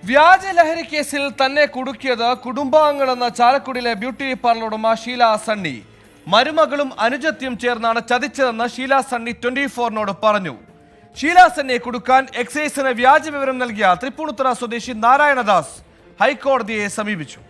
വ്യാജ ലഹരി കേസിൽ തന്നെ കുടുക്കിയത് കുടുംബാംഗങ്ങളെന്ന ചാലക്കുടിയിലെ ബ്യൂട്ടി പാർലർ ഉടമ ഷീല സണ്ണി. മരുമകളും അനുജത്തിയും ചേർന്നാണ് ചതിച്ചതെന്ന് ഷീല സണ്ണി 24-നോട് പറഞ്ഞു. ഷീല സണ്ണിയെ കുടുക്കാൻ എക്സൈസിന് വ്യാജ വിവരം നൽകിയ തൃപ്പൂണിത്തുറ സ്വദേശി നാരായണദാസ് ഹൈക്കോടതിയെ സമീപിച്ചു.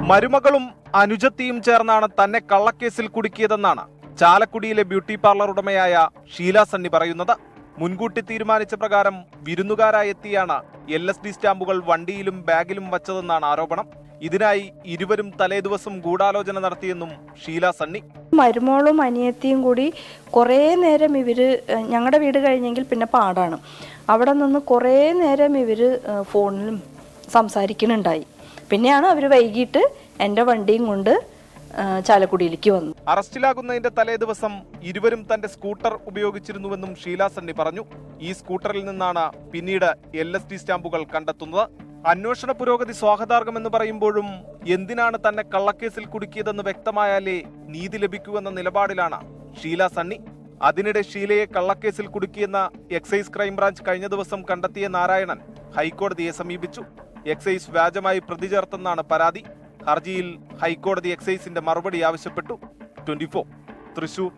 മരുമകളും അനുജത്തിയും ചേർന്നാണ് തന്നെ കള്ളക്കേസിൽ കുടുക്കിയതെന്നാണ് ചാലക്കുടിയിലെ ബ്യൂട്ടി പാർലർ ഉടമയായ ഷീല സണ്ണി പറയുന്നത്. മുൻകൂട്ടി തീരുമാനിച്ച പ്രകാരം വിരുന്നുകാരായെത്തിയാണ് LSD സ്റ്റാമ്പുകൾ വണ്ടിയിലും ബാഗിലും വച്ചതെന്നാണ് ആരോപണം. ഇതിനായി ഇരുവരും തലേദിവസം ഗൂഢാലോചന നടത്തിയെന്നും ഷീല സണ്ണി. മരുമോളും അനിയത്തിയും കൂടി കുറേ നേരം ഞങ്ങളുടെ വീട് കഴിഞ്ഞെങ്കിൽ പിന്നെ പാടാണ്, അവിടെ നിന്ന് കുറേ നേരം ഫോണിലും സംസാരിക്കുന്നുണ്ടായി. പിന്നെയാണ് അവർ വൈകിട്ട് എൻ്റെ വണ്ടിയും കൊണ്ട് ചാലക്കുടിയിലേക്ക് വന്നു. അറസ്റ്റിലാകുന്നതിന്റെ തലേദിവസം ഇരുവരും തന്റെ സ്കൂട്ടർ ഉപയോഗിച്ചിരുന്നുവെന്നും ഷീല സണ്ണി പറഞ്ഞു. ഈ സ്കൂട്ടറിൽ നിന്നാണ് പിന്നീട് LSD സ്റ്റാമ്പുകൾ കണ്ടെത്തുന്നത്. അന്വേഷണ പുരോഗതി സ്വാഗതാർഹമെന്ന് പറയുമ്പോഴും എന്തിനാണ് തന്നെ കള്ളക്കേസിൽ കുടുക്കിയതെന്ന് വ്യക്തമായാലേ നീതി ലഭിക്കൂവെന്ന നിലപാടിലാണ് ഷീല സണ്ണി. അതിനിടെ ഷീലയെ കള്ളക്കേസിൽ കുടുക്കിയെന്ന എക്സൈസ് ക്രൈംബ്രാഞ്ച് കഴിഞ്ഞ ദിവസം കണ്ടെത്തിയ നാരായണൻ ഹൈക്കോടതിയെ സമീപിച്ചു. എക്സൈസ് വ്യാജമായി പ്രതി ചേർത്തെന്നാണ് പരാതി. ഹർജിയിൽ ഹൈക്കോടതി എക്സൈസിന്റെ മറുപടി ആവശ്യപ്പെട്ടു. 24 തൃശൂർ.